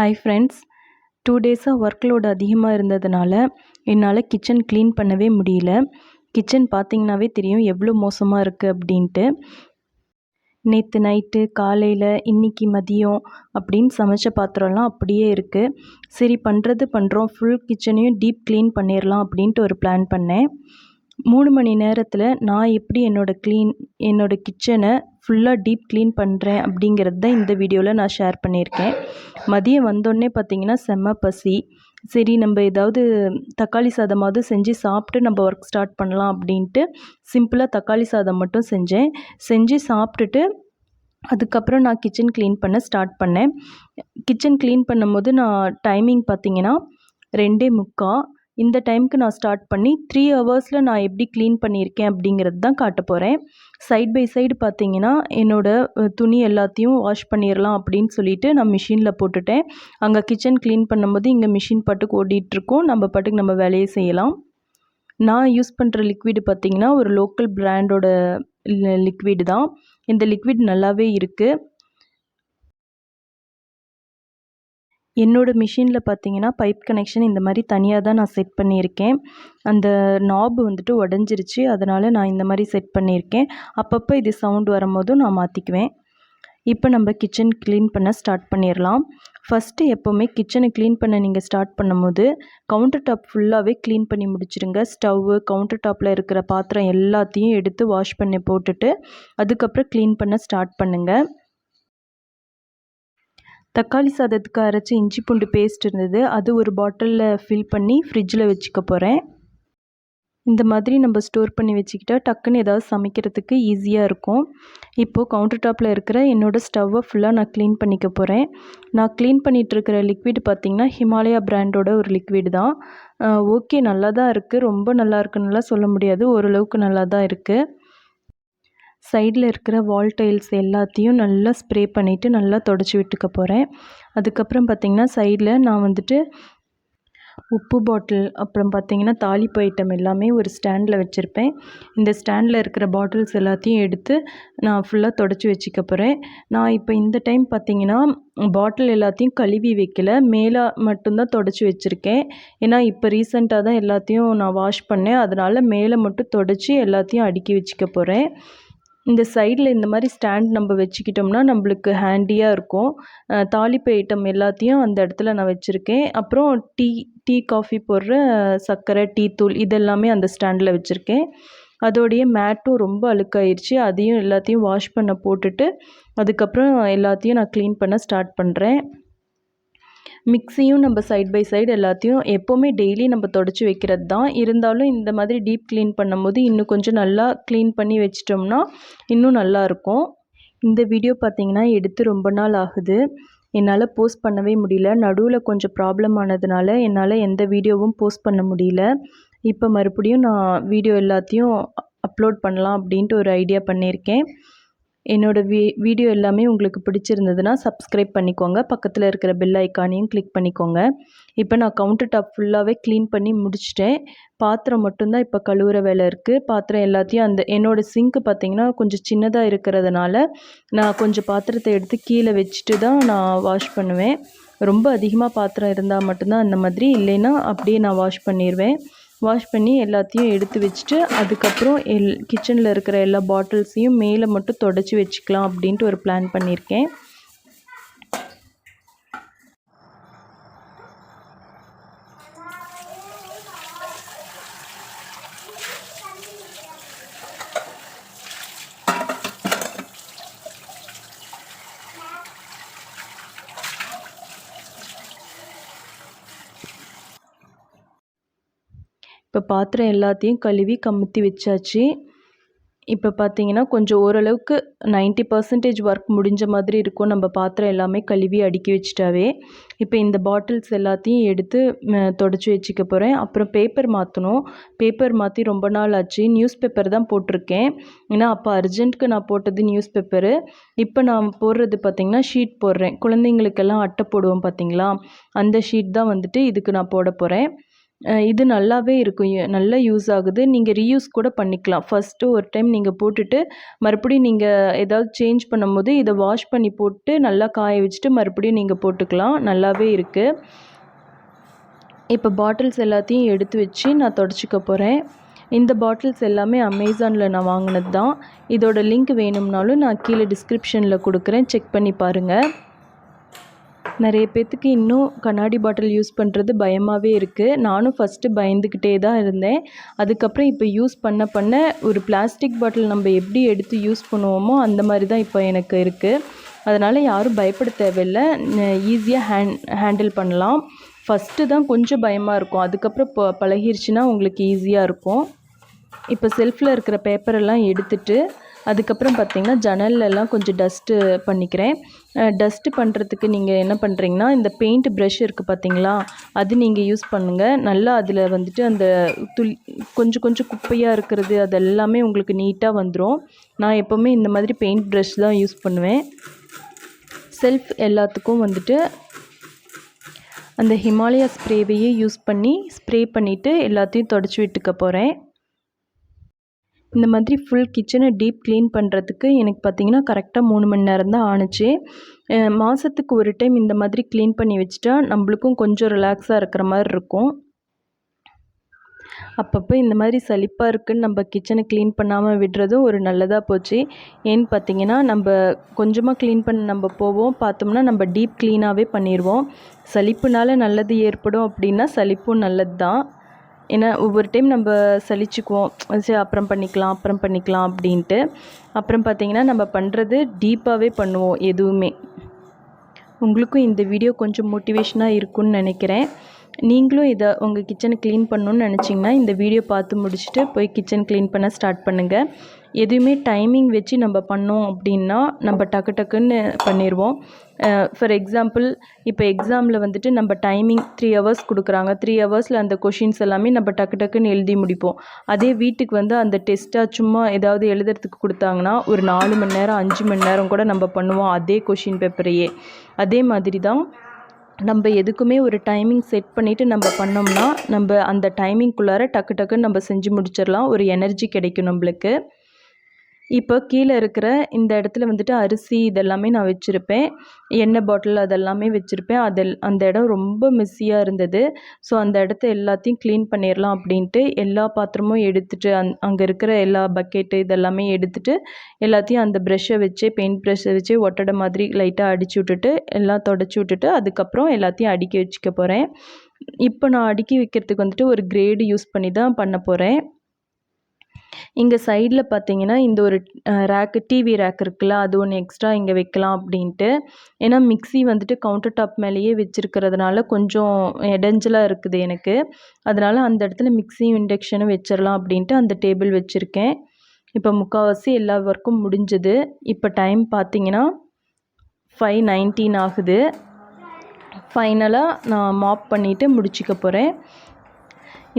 Hi friends, 2 டேஸாக work load அதிகமாக இருந்ததுனால என்னால் கிச்சன் க்ளீன் பண்ணவே முடியல. கிச்சன் பார்த்திங்கனாவே தெரியும் எவ்வளோ மோசமாக இருக்குது அப்படின்ட்டு. நேற்று நைட்டு, காலையில், இன்றைக்கி மதியம் அப்படின்னு சமைச்ச பாத்திரம்லாம் அப்படியே இருக்குது. சரி பண்ணுறோம், ஃபுல் கிச்சனையும் டீப் க்ளீன் பண்ணிடலாம் அப்படின்ட்டு ஒரு பிளான் பண்ணேன். 3 மணி நேரத்தில் நான் எப்படி என்னோட கிச்சனை ஃபுல்லாக டீப் க்ளீன் பண்ணுறேன் அப்படிங்கிறது தான் இந்த வீடியோவில் நான் ஷேர் பண்ணியிருக்கேன். மதியம் வந்தோடனே பார்த்திங்கன்னா செம்ம பசி. சரி நம்ம ஏதாவது தக்காளி சாதமாவது செஞ்சு சாப்பிட்டு நம்ம ஒர்க் ஸ்டார்ட் பண்ணலாம் அப்படின்ட்டு சிம்பிளாக தக்காளி சாதம் மட்டும் செஞ்சு சாப்பிட்டுட்டு அதுக்கப்புறம் நான் கிச்சன் க்ளீன் பண்ண ஸ்டார்ட் பண்ணேன். கிச்சன் க்ளீன் பண்ணும்போது நான் டைமிங் பார்த்திங்கன்னா 2:45. இந்த டைமுக்கு நான் ஸ்டார்ட் பண்ணி 3 ஹவர்ஸில் நான் எப்படி க்ளீன் பண்ணியிருக்கேன் அப்படிங்கிறது தான் காட்ட போகிறேன். சைட் பை சைடு பார்த்திங்கன்னா என்னோடய துணி எல்லாத்தையும் வாஷ் பண்ணிடலாம் அப்படின்னு சொல்லிட்டு நான் மிஷினில் போட்டுட்டேன். அங்கே கிச்சன் க்ளீன் பண்ணும்போது இங்கே மிஷின் பாட்டுக்கு ஓடிட்டுருக்கோம், நம்ம பாட்டுக்கு நம்ம வேலையை செய்யலாம். நான் யூஸ் பண்ணுற லிக்விடு பார்த்திங்கன்னா ஒரு லோக்கல் பிராண்டோட லிக்விடு தான். இந்த லிக்விட் நல்லாவே இருக்குது. என்னோடய மிஷினில் பார்த்திங்கன்னா பைப் கனெக்ஷன் இந்த மாதிரி தனியாக தான் நான் செட் பண்ணியிருக்கேன். அந்த நாப் வந்துட்டு உடஞ்சிருச்சு, அதனால் நான் இந்த மாதிரி செட் பண்ணியிருக்கேன். அப்பப்போ இது சவுண்ட் வரும்போதும் நான் மாற்றிக்குவேன். இப்போ நம்ம கிச்சன் க்ளீன் பண்ண ஸ்டார்ட் பண்ணிடலாம். ஃபஸ்ட்டு எப்போவுமே கிச்சனை க்ளீன் பண்ண நீங்கள் ஸ்டார்ட் பண்ணும்போது கவுண்டர் டாப் ஃபுல்லாகவே க்ளீன் பண்ணி முடிச்சிடுங்க. ஸ்டவ்வு, கவுண்டர் டாப்பில் இருக்கிற பாத்திரம் எல்லாத்தையும் எடுத்து வாஷ் பண்ணி போட்டுட்டு அதுக்கப்புறம் க்ளீன் பண்ண ஸ்டார்ட் பண்ணுங்கள். தக்காளி சாதத்துக்கு அரைச்சி இஞ்சி பூண்டு பேஸ்ட் இருந்தது, அது ஒரு பாட்டிலில் ஃபில் பண்ணி ஃப்ரிட்ஜில் வச்சுக்க போகிறேன். இந்த மாதிரி நம்ம ஸ்டோர் பண்ணி வச்சுக்கிட்டா டக்குன்னு ஏதாவது சமைக்கிறதுக்கு ஈஸியாக இருக்கும். இப்போது கவுண்டர் டாப்பில் இருக்கிற என்னோடய ஸ்டவ்வை ஃபுல்லாக நான் க்ளீன் பண்ணிக்க போகிறேன். நான் க்ளீன் பண்ணிகிட்ருக்கிற லிக்விட் பார்த்திங்கன்னா ஹிமாலயா பிராண்டோட ஒரு லிக்விட் தான். ஓகே, நல்லா தான் இருக்குது, ரொம்ப நல்லா இருக்குன்னுலாம் சொல்ல முடியாது, ஓரளவுக்கு நல்லா தான் இருக்குது. சைடில் இருக்கிற வால் டைல்ஸ் எல்லாத்தையும் நல்லா ஸ்ப்ரே பண்ணிவிட்டு நல்லா தொடச்சி விட்டுக்க போகிறேன். அதுக்கப்புறம் பார்த்திங்கன்னா சைடில் நான் வந்துட்டு உப்பு பாட்டில், அப்புறம் பார்த்திங்கன்னா தாளிப்பு ஐட்டம் எல்லாமே ஒரு ஸ்டாண்டில் வச்சுருப்பேன். இந்த ஸ்டாண்டில் இருக்கிற பாட்டில்ஸ் எல்லாத்தையும் எடுத்து நான் ஃபுல்லாக தொடச்சி வச்சுக்க போகிறேன். நான் இப்போ இந்த டைம் பார்த்திங்கன்னா பாட்டில் எல்லாத்தையும் கழுவி வைக்கல, மேலே மட்டும்தான் தொடச்சி வச்சுருக்கேன். ஏன்னா இப்போ ரீசெண்டாக தான் எல்லாத்தையும் நான் வாஷ் பண்ணேன், அதனால் மேலே மட்டும் தொடச்சி எல்லாத்தையும் அடுக்கி வச்சுக்க போகிறேன். இந்த சைடில் இந்த மாதிரி ஸ்டாண்ட் நம்ம வச்சுக்கிட்டோம்னா நம்மளுக்கு ஹேண்டியாக இருக்கும். தாளிப்பு ஐட்டம் எல்லாத்தையும் அந்த இடத்துல நான் வச்சுருக்கேன். அப்புறம் டீ காஃபி போடுற சர்க்கரை, டீ தூள் இதெல்லாமே அந்த ஸ்டாண்டில் வச்சுருக்கேன். அதோடைய மேட்டும் ரொம்ப அழுக்காயிருச்சு, அதையும் எல்லாத்தையும் வாஷ் பண்ண போட்டுட்டு அதுக்கப்புறம் எல்லாத்தையும் நான் க்ளீன் பண்ண ஸ்டார்ட் பண்ணுறேன். மிக்ஸியும் நம்ம சைட் பை சைடு எல்லாத்தையும் எப்போவுமே டெய்லி நம்ம தொடச்சி வைக்கிறது தான். இருந்தாலும் இந்த மாதிரி டீப் க்ளீன் பண்ணும்போது இன்னும் கொஞ்சம் நல்லா க்ளீன் பண்ணி வச்சிட்டோம்னா இன்னும் நல்லாயிருக்கும். இந்த வீடியோ பார்த்திங்கன்னா எடுத்து ரொம்ப நாள் ஆகுது, என்னால் போஸ்ட் பண்ணவே முடியல. நடுவில் கொஞ்சம் ப்ராப்ளம் ஆனதுனால என்னால் எந்த வீடியோவும் போஸ்ட் பண்ண முடியல. இப்போ மறுபடியும் நான் வீடியோ எல்லாத்தையும் அப்லோட் பண்ணலாம் அப்படின்ட்டு ஒரு ஐடியா பண்ணியிருக்கேன். என்னோடய வீடியோ எல்லாமே உங்களுக்கு பிடிச்சிருந்ததுன்னா சப்ஸ்கிரைப் பண்ணிக்கோங்க, பக்கத்தில் இருக்கிற பெல் ஐக்கானையும் கிளிக் பண்ணிக்கோங்க. இப்போ நான் கவுண்டர் டாப் ஃபுல்லாகவே க்ளீன் பண்ணி முடிச்சிட்டேன். பாத்திரம் மட்டும்தான் இப்போ கழுவுற வேலை இருக்குது. பாத்திரம் எல்லாத்தையும் என்னோடய சிங்க்கு பார்த்திங்கன்னா கொஞ்சம் சின்னதாக இருக்கிறதுனால நான் கொஞ்சம் பாத்திரத்தை எடுத்து கீழே வச்சுட்டு தான் நான் வாஷ் பண்ணுவேன். ரொம்ப அதிகமாக பாத்திரம் இருந்தால் மட்டும்தான் அந்த மாதிரி, இல்லைன்னா அப்படியே நான் வாஷ் பண்ணிடுவேன். வாஷ் பண்ணி எல்லாத்தையும் எடுத்து வச்சுட்டு அதுக்கப்புறம் கிச்சனில் இருக்கிற எல்லா பாட்டில்ஸையும் மேலே மட்டும் தொடச்சி வச்சுக்கலாம் அப்படின்ட்டு ஒரு பிளான் பண்ணியிருக்கேன். இப்போ பாத்திரம் எல்லாத்தையும் கழுவி கமுத்தி வச்சாச்சு. இப்போ பார்த்திங்கன்னா கொஞ்சம் ஓரளவுக்கு 90% ஒர்க் முடிஞ்ச மாதிரி இருக்கும், நம்ம பாத்திரம் எல்லாமே கழுவி அடுக்கி வச்சிட்டாவே. இப்போ இந்த பாட்டில்ஸ் எல்லாத்தையும் எடுத்து தொடச்சி வச்சுக்க போகிறேன். அப்புறம் பேப்பர் மாற்றணும், பேப்பர் மாற்றி ரொம்ப நாள் ஆச்சு. நியூஸ் பேப்பர் தான் போட்டிருக்கேன், ஏன்னா அப்போ அர்ஜென்ட்க்கு நான் போட்டது நியூஸ் பேப்பரு. இப்போ நான் போடுறது பார்த்திங்கன்னா ஷீட் போடுறேன். குழந்தைங்களுக்கெல்லாம் அட்டை போடுவோம் பார்த்திங்களா, அந்த ஷீட் தான் வந்துட்டு இதுக்கு நான் போட போகிறேன். இது நல்லாவே இருக்கும். நல்லா யூஸ் ஆகுது. நீங்கள் ரீயூஸ் கூட பண்ணிக்கலாம். ஃபஸ்ட்டு ஒரு டைம் நீங்கள் போட்டுட்டு மறுபடியும் நீங்கள் ஏதாவது சேஞ்ச் பண்ணும்போது இதை வாஷ் பண்ணி போட்டு நல்லா காய வச்சுட்டு மறுபடியும் நீங்கள் போட்டுக்கலாம். நல்லாவே இருக்குது. இப்போ பாட்டில்ஸ் எல்லாத்தையும் எடுத்து வச்சு நான் தொடச்சிக்க போகிறேன். இந்த பாட்டில்ஸ் எல்லாமே அமேசானில் நான் வாங்கினது தான். இதோட லிங்க் வேணும்னாலும் நான் கீழே டிஸ்கிரிப்ஷனில் கொடுக்குறேன், செக் பண்ணி பாருங்கள். நிறைய பேர்த்துக்கு இன்னும் கண்ணாடி பாட்டில் யூஸ் பண்ணுறது பயமாகவே இருக்குது. நானும் ஃபஸ்ட்டு பயந்துக்கிட்டே தான் இருந்தேன். அதுக்கப்புறம் இப்போ யூஸ் பண்ண பண்ண ஒரு பிளாஸ்டிக் பாட்டில் நம்ம எப்படி எடுத்து யூஸ் பண்ணுவோமோ அந்த மாதிரி தான் இப்போ எனக்கு இருக்குது. அதனால் யாரும் பயப்பட தேவையில்லை, ஈஸியாக ஹேண்டில் பண்ணலாம். ஃபஸ்ட்டு தான் கொஞ்சம் பயமாக இருக்கும், அதுக்கப்புறம் பழகிருச்சுன்னா உங்களுக்கு ஈஸியாக இருக்கும். இப்போ செல்ஃபில் இருக்கிற பேப்பரெல்லாம் எடுத்துட்டு அதுக்கப்புறம் பார்த்திங்கன்னா ஜன்னல்லாம் கொஞ்சம் டஸ்ட்டு பண்ணிக்கிறேன். டஸ்ட்டு பண்ணுறதுக்கு நீங்கள் என்ன பண்ணுறீங்கன்னா, இந்த பெயிண்ட் ப்ரஷ் இருக்குது பார்த்திங்களா, அது நீங்கள் யூஸ் பண்ணுங்கள். நல்லா அதில் வந்துட்டு அந்த கொஞ்சம் கொஞ்சம் குப்பையாக இருக்கிறது அதெல்லாமே உங்களுக்கு நீட்டாக வந்துடும். நான் எப்போவுமே இந்த மாதிரி பெயிண்ட் ப்ரஷ் தான் யூஸ் பண்ணுவேன். செல்ஃப் எல்லாத்துக்கும் வந்துட்டு அந்த ஹிமாலயா ஸ்ப்ரேவையே யூஸ் பண்ணி ஸ்ப்ரே பண்ணிவிட்டு எல்லாத்தையும் தொடச்சி விட்டுக்க போகிறேன். இந்த மாதிரி ஃபுல் கிச்சனை டீப் க்ளீன் பண்ணுறதுக்கு எனக்கு பார்த்திங்கன்னா கரெக்டாக 3 மணி நேரம் தான் ஆணுச்சு. மாதத்துக்கு ஒரு டைம் இந்த மாதிரி க்ளீன் பண்ணி வச்சுட்டா நம்மளுக்கும் கொஞ்சம் ரிலாக்ஸாக இருக்கிற மாதிரி இருக்கும். அப்பப்போ இந்த மாதிரி சலிப்பாக இருக்குதுன்னு நம்ம கிச்சனை க்ளீன் பண்ணாமல் விடுறதும் ஒரு நல்லதாக போச்சு. ஏன்னு பார்த்திங்கன்னா நம்ம கொஞ்சமாக க்ளீன் பண்ண நம்ம போவோம், பார்த்தோம்னா நம்ம டீப் க்ளீனாகவே பண்ணிடுவோம். சலிப்புனால நல்லது ஏற்படும் அப்படின்னா சலிப்பும் நல்லது தான். ஏன்னா ஒவ்வொரு டைம் நம்ம சலிச்சுக்குவோம், சரி அப்புறம் பண்ணிக்கலாம் அப்படின்ட்டு. அப்புறம் பார்த்திங்கன்னா நம்ம பண்ணுறது டீப்பாகவே பண்ணுவோம் எதுவுமே. உங்களுக்கும் இந்த வீடியோ கொஞ்சம் மோட்டிவேஷனாக இருக்கும்னு நினைக்கிறேன். நீங்களும் இதை உங்கள் கிச்சனை க்ளீன் பண்ணணுன்னு நினச்சிங்கன்னா இந்த வீடியோ பார்த்து முடிச்சுட்டு போய் கிச்சன் க்ளீன் பண்ண ஸ்டார்ட் பண்ணுங்கள். எதுவுமே டைமிங் வச்சு நம்ம பண்ணோம் அப்படின்னா நம்ம டக்கு டக்குன்னு பண்ணிடுவோம். ஃபார் எக்ஸாம்பிள் இப்போ எக்ஸாமில் வந்துட்டு நம்ம டைமிங் 3 ஹவர்ஸ் கொடுக்குறாங்க. 3 ஹவர்ஸில் அந்த கொஷின்ஸ் எல்லாமே நம்ம டக்கு டக்குன்னு எழுதி முடிப்போம். அதே வீட்டுக்கு வந்து அந்த டெஸ்ட்டாக சும்மா ஏதாவது எழுதுறதுக்கு கொடுத்தாங்கன்னா ஒரு 4 மணி நேரம் 5 மணி நேரம் கூட நம்ம பண்ணுவோம் அதே கொஷின் பேப்பரையே. அதே மாதிரி தான் நம்ம எதுக்குமே ஒரு டைமிங் செட் பண்ணிவிட்டு நம்ம பண்ணோம்னா நம்ம அந்த டைமிங்குள்ளார டக்கு டக்குன்னு நம்ம செஞ்சு முடிச்சிடலாம். ஒரு எனர்ஜி கிடைக்கும் நம்மளுக்கு. இப்போ கீழே இருக்கிற இந்த இடத்துல வந்துட்டு அரிசி இதெல்லாமே நான் வச்சுருப்பேன், எண்ணெய் பாட்டில் அதெல்லாமே வச்சுருப்பேன். அந்த இடம் ரொம்ப மெஸ்ஸியாக இருந்தது. ஸோ அந்த இடத்த எல்லாத்தையும் க்ளீன் பண்ணிடலாம் அப்படின்ட்டு எல்லா பாத்திரமும் எடுத்துகிட்டு அங்கே இருக்கிற எல்லா பக்கெட்டு இதெல்லாமே எடுத்துகிட்டு எல்லாத்தையும் அந்த ப்ரெஷ்ஷை வச்சு பெயிண்ட் ப்ரெஷ்ஷை வச்சு ஒட்டடை மாதிரி லைட்டாக அடித்து விட்டுட்டு எல்லாம் தொடச்சி விட்டுட்டு அதுக்கப்புறம் எல்லாத்தையும் அடுக்கி வச்சுக்க போகிறேன். இப்போ நான் அடுக்கி வைக்கிறதுக்கு வந்துட்டு ஒரு கிரேடு யூஸ் பண்ணி தான் பண்ண போகிறேன். இங்கே சைடில் பார்த்தீங்கன்னா இந்த ஒரு டிவி ரேக் இருக்குல்ல, அது ஒன்று எக்ஸ்ட்ரா இங்கே வைக்கலாம் அப்படின்ட்டு. ஏன்னா மிக்ஸி வந்துட்டு கவுண்டர் டாப் மேலேயே வச்சுருக்கிறதுனால கொஞ்சம் இடைஞ்சலாக இருக்குது எனக்கு. அதனால் அந்த இடத்துல மிக்ஸியும் இண்டக்ஷனும் வச்சிடலாம் அப்படின்ட்டு அந்த டேபிள் வச்சுருக்கேன். இப்போ முக்கால்வாசி எல்லா ஒர்க்கும் முடிஞ்சுது. இப்போ டைம் பார்த்தீங்கன்னா 5:19 ஆகுது. ஃபைனலாக நான் மாப் பண்ணிவிட்டு முடிச்சுக்க போகிறேன்.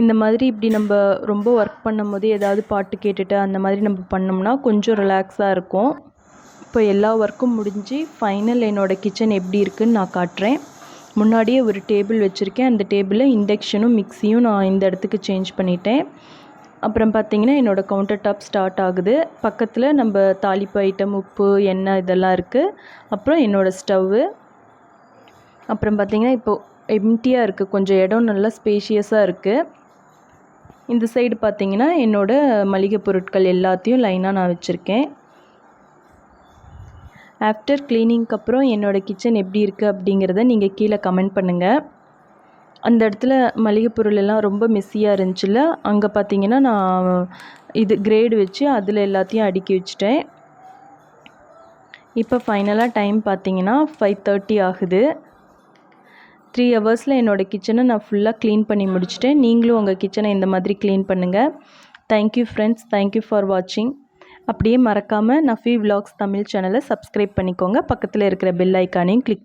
இந்த மாதிரி இப்படி நம்ம ரொம்ப ஒர்க் பண்ணும்போது ஏதாவது பாட்டு கேட்டுட்டு அந்த மாதிரி நம்ம பண்ணோம்னா கொஞ்சம் ரிலாக்ஸாக இருக்கும். இப்போ எல்லா ஒர்க்கும் முடிஞ்சு ஃபைனல் என்னோடய கிச்சன் எப்படி இருக்குதுன்னு நான் காட்டுறேன். முன்னாடியே ஒரு டேபிள் வச்சுருக்கேன். அந்த டேபிளில் இண்டக்ஷனும் மிக்ஸியும் நான் இந்த இடத்துக்கு சேஞ்ச் பண்ணிட்டேன். அப்புறம் பார்த்திங்கன்னா என்னோடய கவுண்டர் டாப் ஸ்டார்ட் ஆகுது. பக்கத்தில் நம்ம தாளிப்பு ஐட்டம், உப்பு, எண்ணெய் இதெல்லாம் இருக்குது. அப்புறம் என்னோடய ஸ்டவ்வு. அப்புறம் பார்த்திங்கன்னா இப்போது எம்டியாக இருக்குது, கொஞ்சம் இடம் நல்லா ஸ்பேஷியஸாக இருக்குது. இந்த சைடு பார்த்திங்கன்னா என்னோடய மளிகை பொருட்கள் எல்லாத்தையும் லைனாக நான் வச்சுருக்கேன். ஆஃப்டர் க்ளீனிங்க்கு அப்புறம் என்னோடய கிச்சன் எப்படி இருக்குது அப்படிங்கிறத நீங்கள் கீழே கமெண்ட் பண்ணுங்கள். அந்த இடத்துல மளிகை பொருள் எல்லாம் ரொம்ப மெஸ்ஸியாக இருந்துச்சுல்ல, அங்கே பார்த்திங்கன்னா நான் இது கிரேடு வச்சு அதில் எல்லாத்தையும் அடுக்கி வச்சுட்டேன். இப்போ ஃபைனலாக டைம் பார்த்திங்கன்னா 5:30 ஆகுது. 3 ஹவர்ஸில் என்னோடய கிச்சனை நான் ஃபுல்லாக க்ளீன் பண்ணி முடிச்சிட்டேன். நீங்களும் உங்கள் கிச்சனை இந்த மாதிரி க்ளீன் பண்ணுங்கள். தேங்க்யூ ஃப்ரெண்ட்ஸ், தேங்க்யூ ஃபார் வாட்சிங். அப்படியே மறக்காமல் நஃபி விலாக்ஸ் தமிழ் சேனலை சப்ஸ்கிரைப் பண்ணிக்கோங்க. பக்கத்தில் இருக்கிற பெல் ஐக்கானையும் கிளிக்